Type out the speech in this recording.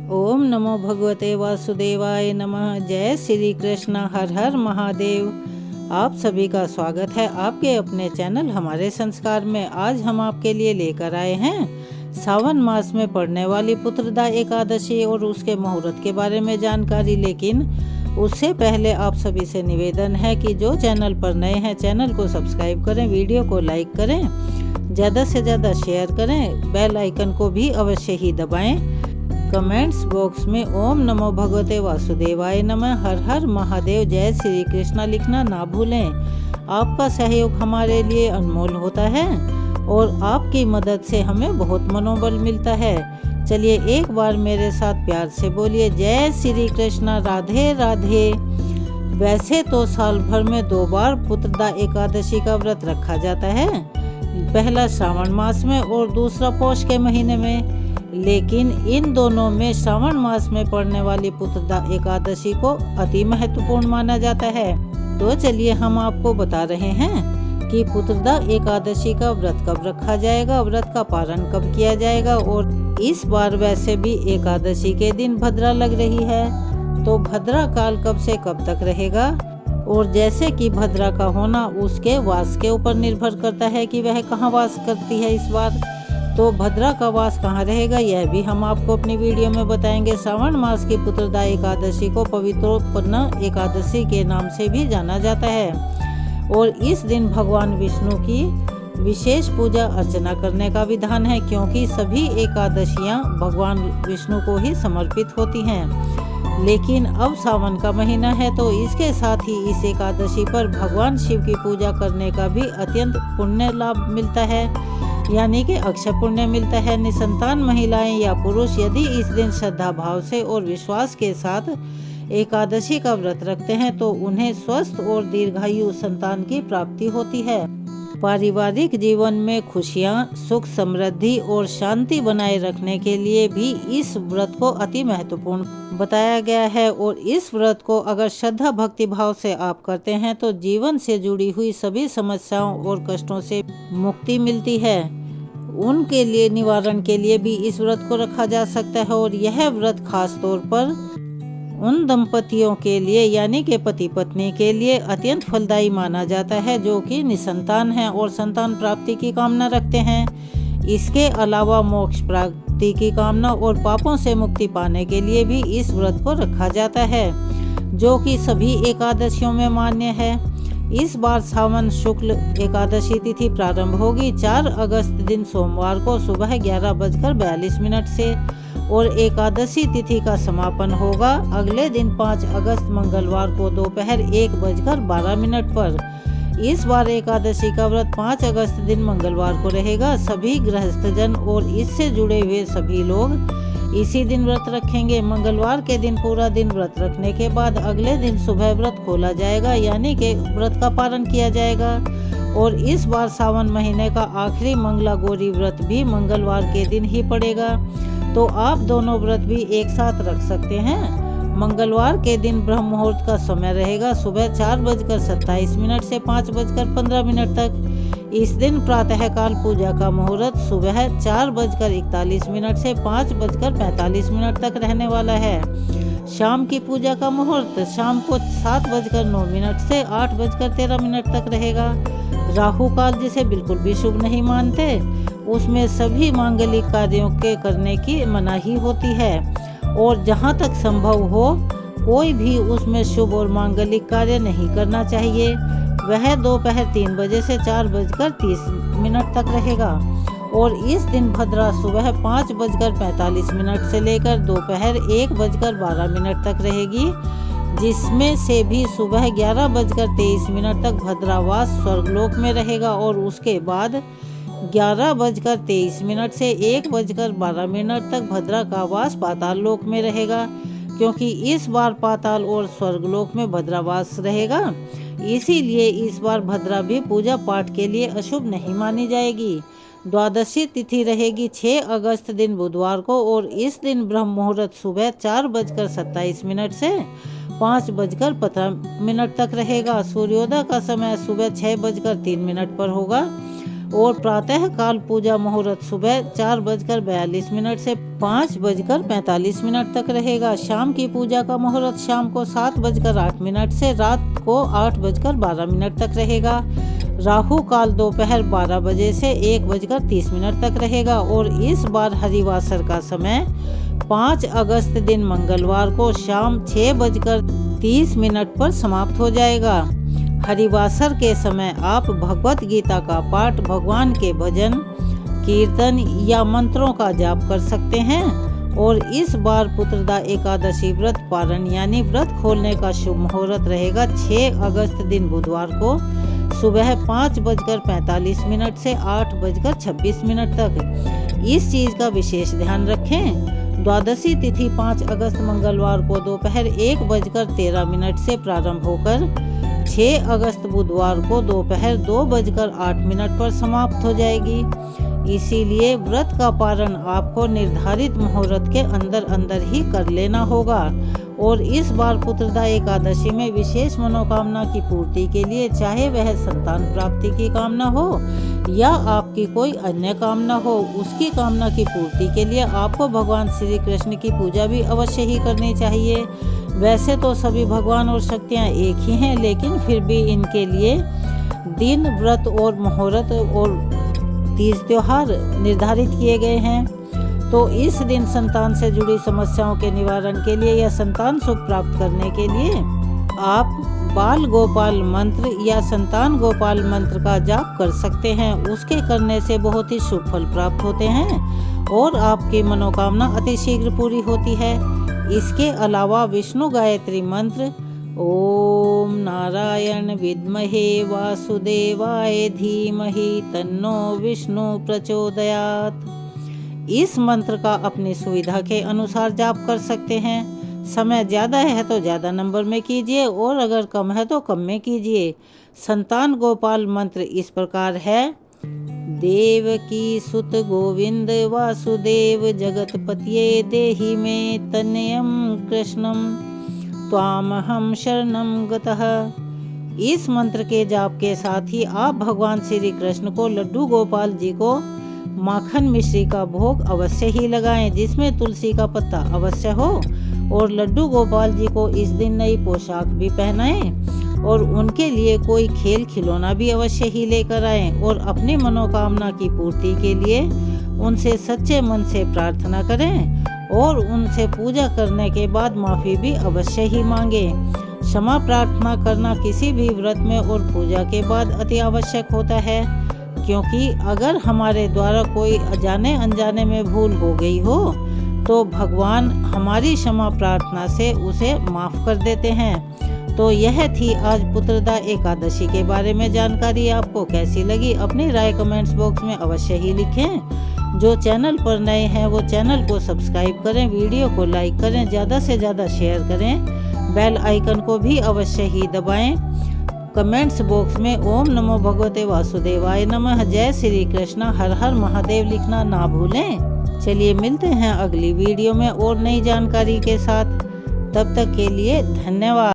ओम नमो भगवते वासुदेवाय नमः। जय श्री कृष्ण। हर हर महादेव। आप सभी का स्वागत है आपके अपने चैनल हमारे संस्कार में। आज हम आपके लिए लेकर आए हैं सावन मास में पड़ने वाली पुत्रदा एकादशी और उसके मुहूर्त के बारे में जानकारी। लेकिन उससे पहले आप सभी से निवेदन है कि जो चैनल पर नए हैं चैनल को सब्सक्राइब करें, वीडियो को लाइक करें, ज़्यादा से ज़्यादा शेयर करें, बेल आइकन को भी अवश्य ही दबाएं। कमेंट्स बॉक्स में ओम नमो भगवते वासुदेवाय नमः, हर हर महादेव, जय श्री कृष्णा लिखना ना भूलें। आपका सहयोग हमारे लिए अनमोल होता है और आपकी मदद से हमें बहुत मनोबल मिलता है। चलिए एक बार मेरे साथ प्यार से बोलिए जय श्री कृष्णा, राधे राधे। वैसे तो साल भर में 2 बार पुत्रदा एकादशी का व्रत रखा जाता है, पहला श्रावण मास में और दूसरा पौष के महीने में। लेकिन इन दोनों में श्रावण मास में पड़ने वाली पुत्रदा एकादशी को अति महत्वपूर्ण माना जाता है। तो चलिए हम आपको बता रहे हैं कि पुत्रदा एकादशी का व्रत कब रखा जाएगा, व्रत का पारण कब किया जाएगा। और इस बार वैसे भी एकादशी के दिन भद्रा लग रही है, तो भद्रा काल कब से कब तक रहेगा। और जैसे कि भद्रा का होना उसके वास के ऊपर निर्भर करता है कि वह कहाँ वास करती है इस बार। तो भद्रा का वास कहाँ रहेगा यह भी हम आपको अपनी वीडियो में बताएंगे। श्रावण मास की पुत्रदा एकादशी को पवित्रोपन्न एकादशी के नाम से भी जाना जाता है और इस दिन भगवान विष्णु की विशेष पूजा अर्चना करने का विधान है, क्योंकि सभी एकादशियां भगवान विष्णु को ही समर्पित होती हैं। लेकिन अब सावन का महीना है तो इसके साथ ही इस एकादशी पर भगवान शिव की पूजा करने का भी अत्यंत पुण्य लाभ मिलता है, यानी कि अक्षय पुण्य मिलता है। निसंतान महिलाएं या पुरुष यदि इस दिन श्रद्धा भाव से और विश्वास के साथ एकादशी का व्रत रखते हैं तो उन्हें स्वस्थ और दीर्घायु संतान की प्राप्ति होती है। पारिवारिक जीवन में खुशियां, सुख, समृद्धि और शांति बनाए रखने के लिए भी इस व्रत को अति महत्वपूर्ण बताया गया है। और इस व्रत को अगर श्रद्धा भक्ति भाव से आप करते हैं तो जीवन से जुड़ी हुई सभी समस्याओं और कष्टों से मुक्ति मिलती है। उनके लिए निवारण के लिए भी इस व्रत को रखा जा सकता है। और यह व्रत खास तौर पर उन दंपतियों के लिए यानी कि पति पत्नी के लिए अत्यंत फलदायी माना जाता है जो कि निसंतान हैं और संतान प्राप्ति की कामना रखते हैं। इसके अलावा मोक्ष प्राप्ति की कामना और पापों से मुक्ति पाने के लिए भी इस व्रत को रखा जाता है, जो कि सभी एकादशियों में मान्य है। इस बार सावन शुक्ल एकादशी तिथि प्रारंभ होगी 4 अगस्त दिन सोमवार को सुबह 11:42 से और एकादशी तिथि का समापन होगा अगले दिन 5 अगस्त मंगलवार को दोपहर 1:12 पर। इस बार एकादशी का व्रत 5 अगस्त दिन मंगलवार को रहेगा। सभी गृहस्थजन और इससे जुड़े हुए सभी लोग इसी दिन व्रत रखेंगे। मंगलवार के दिन पूरा दिन व्रत रखने के बाद अगले दिन सुबह व्रत खोला जाएगा, यानी कि व्रत का पारण किया जाएगा। और इस बार सावन महीने का आखिरी मंगला गौरी व्रत भी मंगलवार के दिन ही पड़ेगा, तो आप दोनों व्रत भी एक साथ रख सकते हैं। मंगलवार के दिन ब्रह्म मुहूर्त का समय रहेगा सुबह 4:27 से 5:15 तक। इस दिन प्रातःकाल पूजा का मुहूर्त सुबह 4:41 से 5:45 तक रहने वाला है। शाम की पूजा का मुहूर्त शाम को 7:09 से 8:13 तक रहेगा। राहु काल जिसे बिल्कुल भी शुभ नहीं मानते, उसमें सभी मांगलिक कार्यों के करने की मनाही होती है और जहां तक संभव हो कोई भी उसमें शुभ और मांगलिक कार्य नहीं करना चाहिए। वह दोपहर 3 बजे से 4:30 तक रहेगा। और इस दिन भद्रा सुबह 5:45 से लेकर दोपहर 1:12 तक रहेगी, जिसमें से भी सुबह 11:23 तक भद्रावास स्वर्गलोक में रहेगा और उसके बाद 11:23 से 1:12 तक भद्रा का वास पाताल लोक में रहेगा, क्योंकि इस बार पाताल और स्वर्गलोक में भद्रावास रहेगा। इसीलिए इस बार भद्रा भी पूजा पाठ के लिए अशुभ नहीं मानी जाएगी। द्वादशी तिथि रहेगी 6 अगस्त दिन बुधवार को और इस दिन ब्रह्म मुहूर्त सुबह 4:27 से 5:15 तक रहेगा। सूर्योदय का समय सुबह 6:03 पर होगा और प्रातः काल पूजा मुहूर्त सुबह 4:42 से 5:45 तक रहेगा। शाम की पूजा का मुहूर्त शाम को 7:08 से रात को 8:12 तक रहेगा। राहु काल दोपहर 12 बजे से 1:30 तक रहेगा और इस बार हरिवासर का समय 5 अगस्त दिन मंगलवार को शाम 6:30 पर समाप्त हो जाएगा। हरिवासर के समय आप भगवत गीता का पाठ, भगवान के भजन कीर्तन या मंत्रों का जाप कर सकते हैं। और इस बार पुत्रदा एकादशी व्रत पारण यानी व्रत खोलने का शुभ मुहूर्त रहेगा 6 अगस्त दिन बुधवार को सुबह 5:45 से 8:26 तक। इस चीज का विशेष ध्यान रखें। द्वादशी तिथि 5 अगस्त मंगलवार को दोपहर 1:13 से प्रारंभ होकर 6 अगस्त बुधवार को दोपहर 2:08 पर समाप्त हो जाएगी। इसीलिए व्रत का पारण आपको निर्धारित मुहूर्त के अंदर ही कर लेना होगा। और इस बार पुत्रदा एकादशी में विशेष मनोकामना की पूर्ति के लिए, चाहे वह संतान प्राप्ति की कामना हो या आपकी कोई अन्य कामना हो, उसकी कामना की पूर्ति के लिए आपको भगवान श्री कृष्ण की पूजा भी अवश्य ही करनी चाहिए। वैसे तो सभी भगवान और शक्तियाँ एक ही हैं, लेकिन फिर भी इनके लिए दिन, व्रत और मुहूर्त और तीज त्योहार निर्धारित किए गए हैं। तो इस दिन संतान से जुड़ी समस्याओं के निवारण के लिए या संतान सुख प्राप्त करने के लिए आप बाल गोपाल मंत्र या संतान गोपाल मंत्र का जाप कर सकते हैं। उसके करने से बहुत ही शुभ फल प्राप्त होते हैं और आपकी मनोकामना अतिशीघ्र पूरी होती है। इसके अलावा विष्णु गायत्री मंत्र ओम नारायण विद्महे वासुदेवाय धीमहि तन्नो विष्णु प्रचोदयात्, इस मंत्र का अपनी सुविधा के अनुसार जाप कर सकते हैं। समय ज़्यादा है तो ज़्यादा नंबर में कीजिए और अगर कम है तो कम में कीजिए। संतान गोपाल मंत्र इस प्रकार है। देवकी सुत गोविंद वासुदेव जगतपतये देहि मे तनयम कृष्णम त्वामहं शरणं गतः। इस मंत्र के जाप के साथ ही आप भगवान श्री कृष्ण को लड्डू गोपाल जी को माखन मिश्री का भोग अवश्य ही लगाएं, जिसमें तुलसी का पत्ता अवश्य हो। और लड्डू गोपाल जी को इस दिन नई पोशाक भी पहनाएं और उनके लिए कोई खेल खिलौना भी अवश्य ही लेकर आएं और अपनी मनोकामना की पूर्ति के लिए उनसे सच्चे मन से प्रार्थना करें और उनसे पूजा करने के बाद माफी भी अवश्य ही मांगे। क्षमा प्रार्थना करना किसी भी व्रत में और पूजा के बाद अति आवश्यक होता है, क्योंकि अगर हमारे द्वारा कोई अजाने अनजाने में भूल हो गई हो तो भगवान हमारी क्षमा प्रार्थना से उसे माफ कर देते हैं। तो यह थी आज पुत्रदा एकादशी के बारे में जानकारी। आपको कैसी लगी अपनी राय कमेंट्स बॉक्स में अवश्य ही लिखें। जो चैनल पर नए हैं वो चैनल को सब्सक्राइब करें, वीडियो को लाइक करें, ज़्यादा से ज़्यादा शेयर करें, बेल आइकन को भी अवश्य ही दबाएं। कमेंट्स बॉक्स में ओम नमो भगवते वासुदेवाय नमः, जय श्री कृष्ण, हर हर महादेव लिखना ना भूलें। चलिए मिलते हैं अगली वीडियो में और नई जानकारी के साथ। तब तक के लिए धन्यवाद।